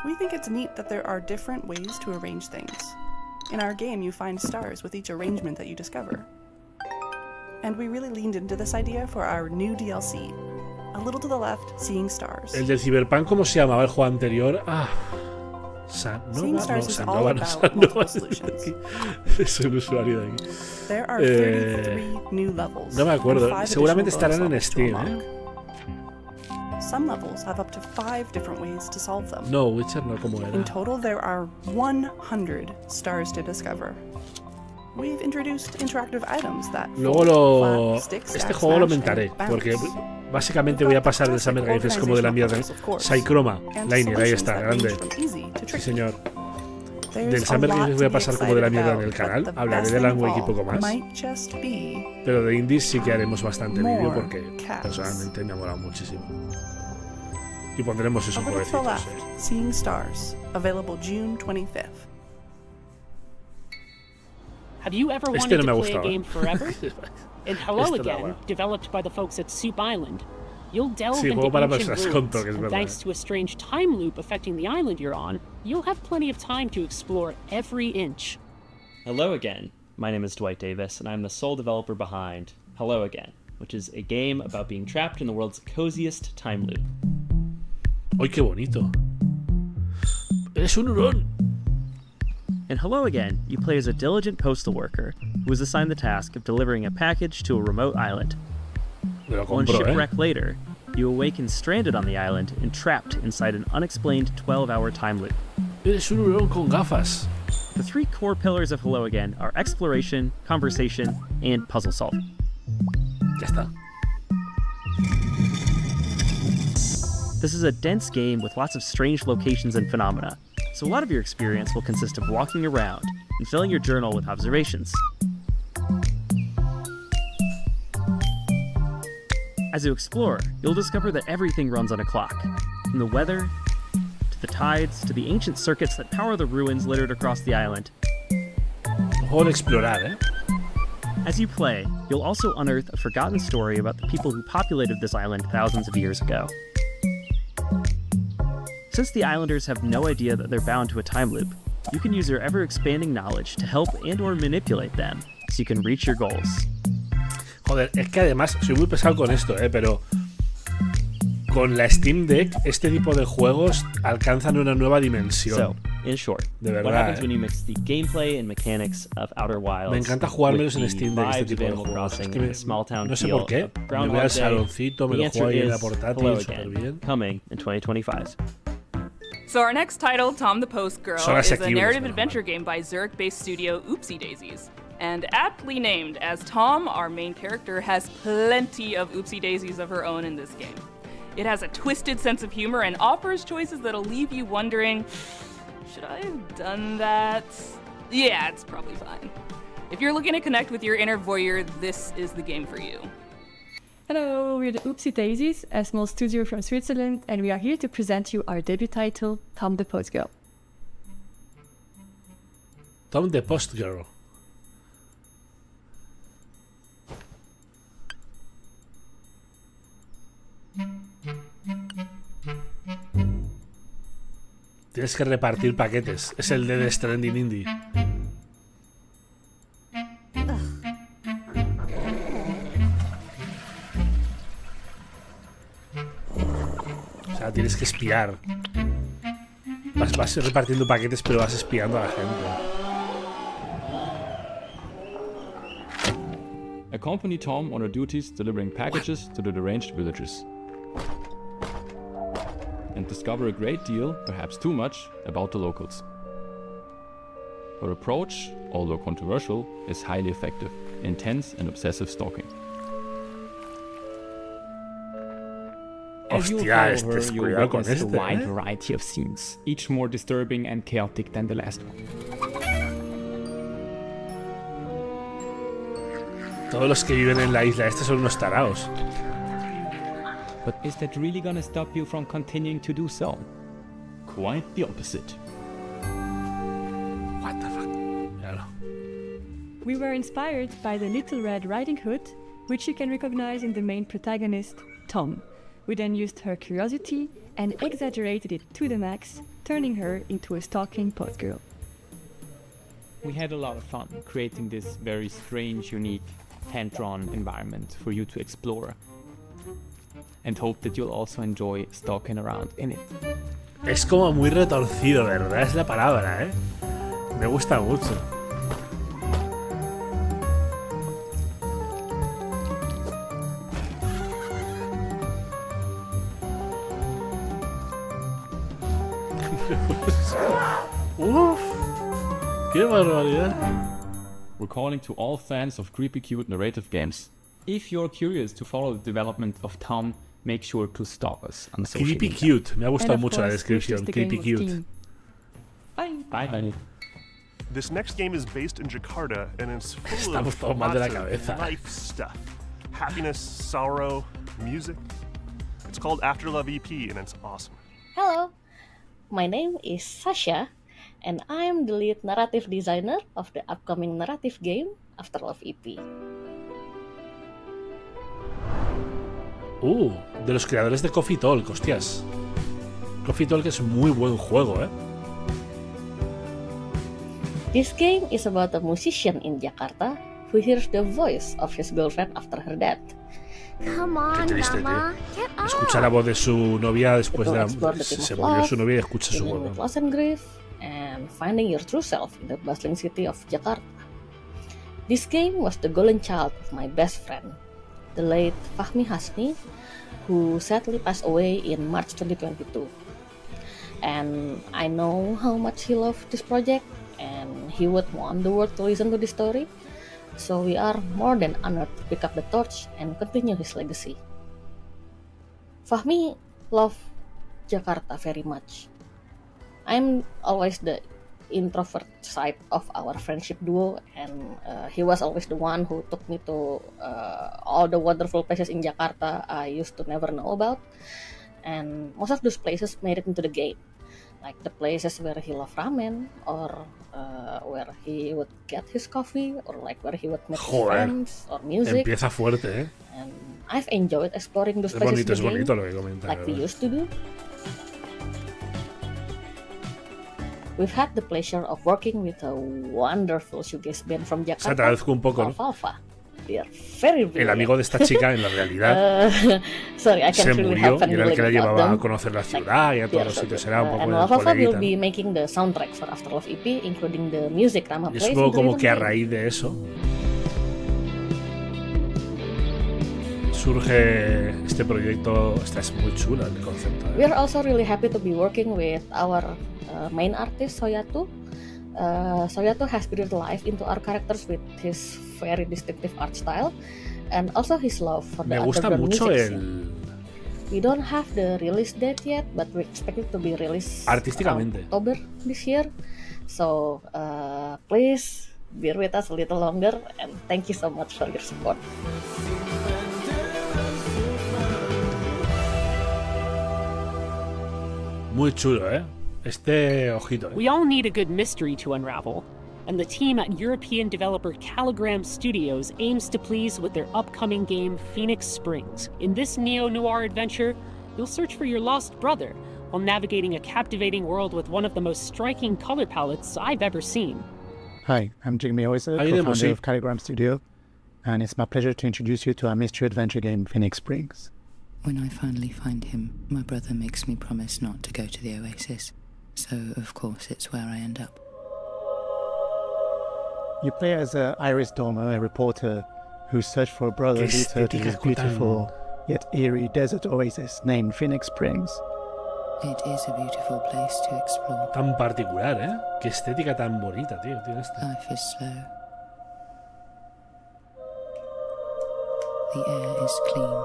We think it's neat that there are different ways to arrange things. In our game, you find stars with each arrangement that you discover. And we really leaned into this idea for our new DLC. A little to the left, Seeing Stars. El del Cyberpunk, ¿cómo se llamaba el juego anterior? Seeing Stars is all Sanova, about multiple solutions. Soy un usuario de aquí. There are 33 new levels. No me acuerdo. and 5 Seguramente additional estarán en bonus Steam, levels to ¿eh? unlock. Some levels have up to 5 different ways to solve them. No, Witcher no, ¿cómo era? In total, there are 100 stars to discover. We've introduced interactive items that Luego este juego lo mentaré, porque básicamente voy a pasar del Summer Game Fest como de la mierda. Saicroma, Liner, ahí está, grande. Sí, señor. Del Summer Game Fest voy a pasar como de la mierda en el canal. Hablaré de Alan Wake y poco más. Pero de indies sí que haremos bastante vídeo porque personalmente me ha molado muchísimo. Y pondremos esos jueguecitos. Seeing Stars, available June 25th. Have you ever wanted to play a game forever? In Hello Again, developed by the folks at Soup Island, you'll delve into ancient ruins, and thanks to a strange time loop affecting the island you're on, you'll have plenty of time to explore every inch. Hello Again. My name is Dwight Davis, and I'm the sole developer behind Hello Again, which is a game about being trapped in the world's coziest time loop. ¡Ay, qué bonito! ¡Eres un hurón! In Hello Again, you play as a diligent postal worker who is assigned the task of delivering a package to a remote island. One shipwreck later, you awaken stranded on the island and trapped inside an unexplained 12-hour time loop. Eres un hurón con gafas. The three core pillars of Hello Again are exploration, conversation, and puzzle solving. Ya está. This is a dense game with lots of strange locations and phenomena, so a lot of your experience will consist of walking around and filling your journal with observations. As you explore, you'll discover that everything runs on a clock, from the weather, to the tides, to the ancient circuits that power the ruins littered across the island. Juego de explorar, eh? As you play, you'll also unearth a forgotten story about the people who populated this island thousands of years ago. Since the islanders have no idea that they're bound to a time loop, you can use your ever-expanding knowledge to help and or manipulate them so you can reach your goals. Joder, es que además soy muy pesado con esto, pero con la Steam Deck este tipo de juegos alcanzan una nueva dimensión. So, in short, de verdad, what happens when you mix the gameplay and mechanics of Outer Wilds me encanta jugármelos en Steam Deck este tipo de juegos. Es que no sé por qué. Me voy al saloncito, me lo juego ahí en la portátil, súper bien. Coming in 2025. So our next title, Tom the Post Girl, is a narrative adventure game by Zurich-based studio Oopsie Daisies. And aptly named, as Tom, our main character, has plenty of oopsie daisies of her own in this game. It has a twisted sense of humor and offers choices that'll leave you wondering, should I have done that? Yeah, it's probably fine. If you're looking to connect with your inner voyeur, this is the game for you. Hello, we're the Oopsie Daisies, a small studio from Switzerland, and we are here to present you our debut title, Tom the Post Girl. Tom the Post Girl. Tienes que repartir paquetes. Es el de Death Stranding Indie. O sea, tienes que espiar. Vas repartiendo paquetes, pero vas espiando a la gente. Accompany Tom on her duties delivering packages to the deranged villages. And discover a great deal, perhaps too much, about the locals. Her approach, although controversial, is highly effective, intense and obsessive stalking. As you follow her, you'll witness a wide variety of scenes, each more disturbing and chaotic than the last one. Todos los que viven en la isla, estos son unos taraos. But is that really gonna stop you from continuing to do so? Quite the opposite. What the fuck? Míralo. We were inspired by the Little Red Riding Hood, which you can recognize in the main protagonist, Tom. We then used her curiosity and exaggerated it to the max, turning her into a stalking post girl. We had a lot of fun creating this very strange, unique, hand-drawn environment for you to explore. And hope that you'll also enjoy stalking around in it. Es como muy retorcido, ¿verdad? Es la palabra, ¿eh? Me gusta mucho. ¡Uf! ¡Qué barbaridad! we're calling to all fans of creepy cute narrative games. If you're curious to follow the development of Tom, make sure to stalk us on social media. Creepy cute, me ha gustado mucho la descripción. Creepy cute. Bye. Bye. This next game is based in Jakarta and it's full Estamos of todos mal de la lots cabeza. of life stuff. Happiness, sorrow, music. It's called After Love EP and it's awesome. Hello, my name is Sasha and I'm the lead narrative designer of the upcoming narrative game After Love EP. De los creadores de Coffee Talk, hostias. Coffee Talk es muy buen juego, This game is about a musician in Jakarta who hears the voice of his girlfriend after her death. Come on, Qué triste, Mama. tío. Escucha la voz de su novia después de se murió su novia y escucha su voz. Loss and grief, and finding your true self in the bustling city of Jakarta. This game was the golden child of my best friend, the late Fahmi Hasni, who sadly passed away in March 2022. And I know how much he loved this project, and he would want the world to listen to this story. So we are more than honored to pick up the torch and continue his legacy. Fahmi loved Jakarta very much. I'm always the introvert side of our friendship duo, and he was always the one who took me to all the wonderful places in Jakarta I used to never know about. And most of those places made it into the game, like the places where he loved ramen, or where he would get his coffee, or like where he would meet his friends, or music. Empieza fuerte, And I've enjoyed exploring those places in the game, like we used to do. We've had the pleasure of working with a wonderful shoegaze band from Jakarta, Agradezco un poco, Alfalfa. They are very brilliant. El amigo de esta chica, en la realidad, sorry, I se can't really murió have y era el que la feeling about llevaba a them. conocer la ciudad y a todos los sitios. Era un poco And el Alfalfa will coleguita. be making the soundtrack for After Love EP, including the music Rama Y plays. es in poco the como rhythm que a game. raíz de eso surge este proyecto. Es muy chulo el concepto. We are also really happy to be working with our main artist, Soyatu. Soyatu has breathed life into our characters with his very distinctive art style and also his love for the Me gusta underground mucho music scene. We don't have the release date yet, but we expect it to be released artísticamente. October this year. So please bear with us a little longer, and thank you so much for your support. Muy chulo, ojito. We all need a good mystery to unravel, and the team at European developer Caligram Studios aims to please with their upcoming game Phoenix Springs. In this neo-noir adventure, you'll search for your lost brother while navigating a captivating world with one of the most striking color palettes I've ever seen. Hi, I'm Jigme Oysa, co-founder of Caligram Studio, and it's my pleasure to introduce you to our mystery adventure game Phoenix Springs. When I finally find him, my brother makes me promise not to go to the Oasis. So, of course, it's where I end up. You play as Iris Dormer, a reporter who searched for a brother who leads her to this beautiful yet eerie desert oasis named Phoenix Springs. It is a beautiful place to explore. Tan particular, Qué estética tan bonita, tío. Life is slow. The air is clean.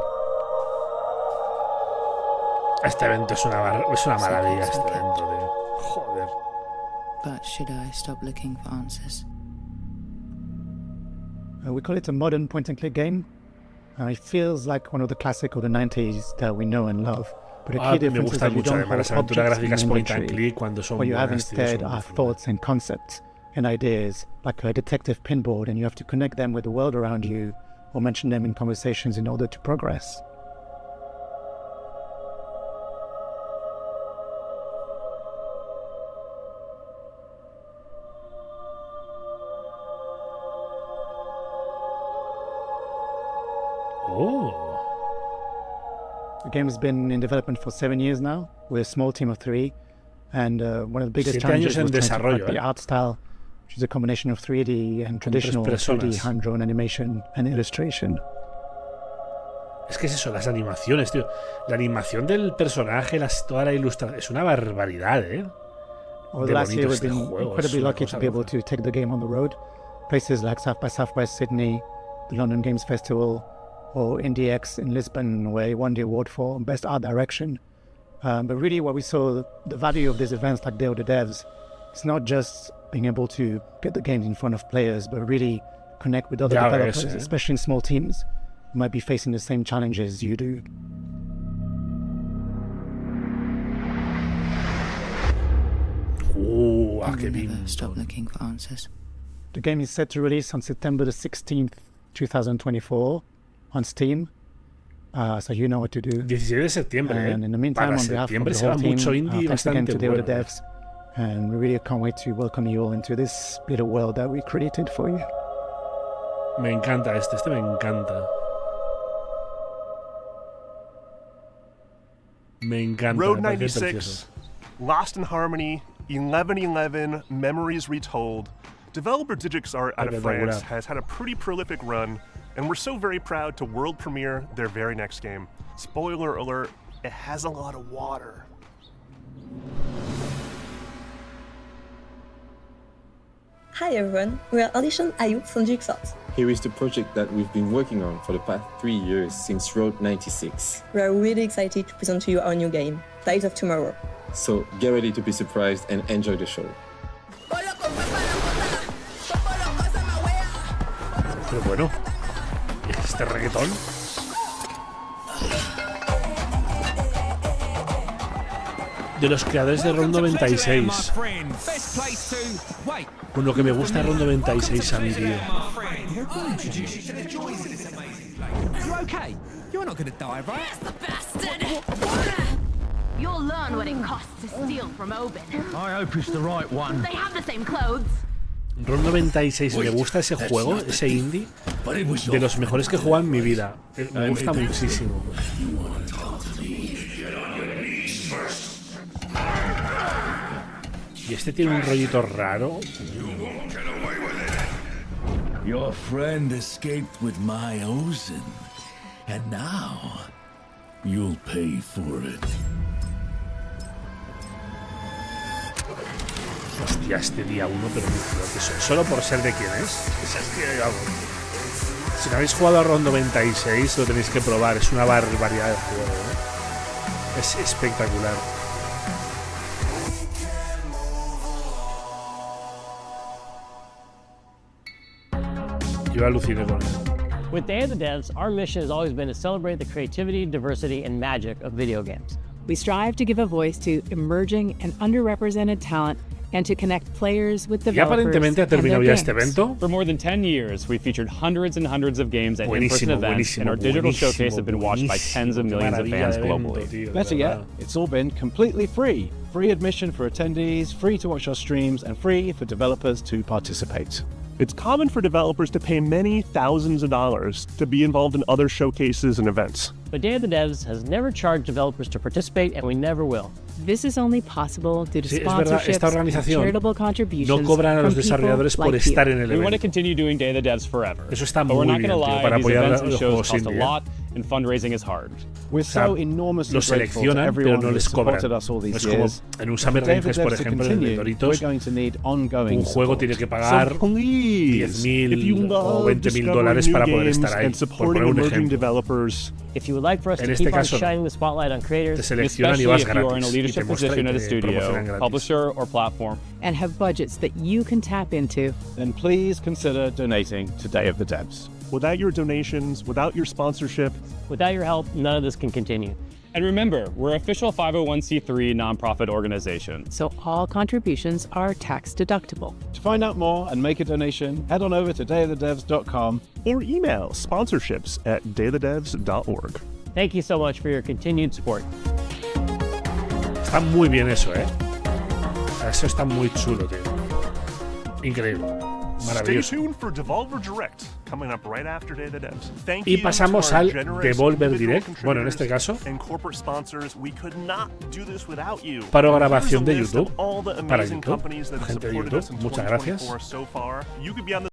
Este evento es una maravilla, este evento, tío. Joder. But should I stop looking for answers? We call it a modern point-and-click game. It feels like one of the classics of the 90s that we know and love. But the key difference is that you don't hold objects in inventory. What you have instead are thoughts and concepts and ideas, like a detective pinboard, and you have to connect them with the world around you or mention them in conversations in order to progress. The game has been in development for 7 years now. We're a small team of 3, and one of the biggest challenges was trying to crack the art style, which is a combination of 3D and traditional 2D hand-drawn animation and illustration. Es que es eso, las animaciones, tío. La animación del personaje, toda la ilustración, es una barbaridad, Well, last year we've been incredibly lucky to be able to take the game on the road. places like South by Southwest Sydney, the London Games Festival, or IndieX in Lisbon, where he won the award for Best Art Direction. But really what we saw, the value of these events like Day of the Devs, it's not just being able to get the games in front of players, but really connect with other developers, especially in small teams who might be facing the same challenges you do. Stop looking for answers. The game is set to release on September the 16th, 2024 on Steam. So you know what to do. 17 de septiembre, and in the meantime, on behalf of the whole team, thanks again to the other devs. And we really can't wait to welcome you all into this little world that we created for you. Me encanta este me encanta. Me encanta. Road 96, Lost in Harmony, 1111, Memories Retold. Developer Digix Art out of France has had a pretty prolific run, and we're so very proud to world premiere their very next game. Spoiler alert, it has a lot of water. Hi everyone, we are Audition Ayub from Digix Art. Here is the project that we've been working on for the past 3 years since Road 96. We are really excited to present to you our new game, Tides of Tomorrow. So get ready to be surprised and enjoy the show. Pero bueno, este reggaetón. De los creadores de Round 96. Con lo que me gusta Round 96 a mí, tío. You'll learn what it costs to steal from Oben. I hope it's the right one. They have the same clothes. Round 96, me gusta ese juego, ese indie, de los mejores que he jugado en mi vida. Me gusta muchísimo. Y este tiene un rollito raro. Your friend escaped with my Ozen, and now you'll pay for it. Hostia, este día 1, pero muy fuerte. Solo por ser de quién es. Si no habéis jugado a Round 96, lo tenéis que probar. Es una barbaridad de juego, ¿eh? Es espectacular. Yo aluciné con él. With Day of the Devs, our mission has always been to celebrate the creativity, diversity, and magic of video games. We strive to give a voice to emerging and underrepresented talent and to connect players with developers. Y aparentemente ha terminado ya este evento. For more than 10 years, we've featured hundreds and hundreds of games at in-person events, and our digital showcase have been watched by tens of millions of fans globally. Better yet, it's all been completely free. Free admission for attendees, free to watch our streams, and free for developers to participate. It's common for developers to pay many thousands of dollars to be involved in other showcases and events. But Day of the Devs has never charged developers to participate, and we never will. This is only possible due to sponsorships esta organización and charitable contributions no cobran a los desarrolladores por estar en el evento. We want to continue doing Day of the Devs forever. Eso está muy bien, tío, para apoyar a los shows juegos cost indie. a lot, and fundraising is hard. We're so enormously los grateful to seleccionan, pero everyone no who les cobran. supported us all these Es como years. en un Summer Game Fest, por ejemplo, en el de Doritos, un juego tiene que pagar $10,000 o $20,000 para poder estar ahí, por poner un ejemplo. If you would like for us En to este keep on caso, shining the spotlight on creators, te seleccionan y especially vas if you are in a gratis, y te leadership muestran position y at a te studio, promocionan gratis. publisher, or platform, and have budgets that you can tap into, then please consider donating to Day of the Devs. Without your donations, without your sponsorship, without your help, none of this can continue. And remember, we're an official 501c3 nonprofit organization. So all contributions are tax deductible. To find out more and make a donation, head on over to dayofthedevs.com or email sponsorships@dayofthedevs.org. Thank you so much for your continued support. Está muy bien eso, ¿eh? Eso está muy chulo, tío. Increíble. Maravilloso. Stay tuned for Devolver Direct, coming up right after Day of the Devs. Thank y you pasamos to our al generous Devolver individual Direct, bueno, en este caso, and corporate sponsors. We could not do this without you. para grabación de Here's a list YouTube, of all the para amazing YouTube, companies that have gente de supported YouTube, us in muchas gracias. 2024 so far. You could be on the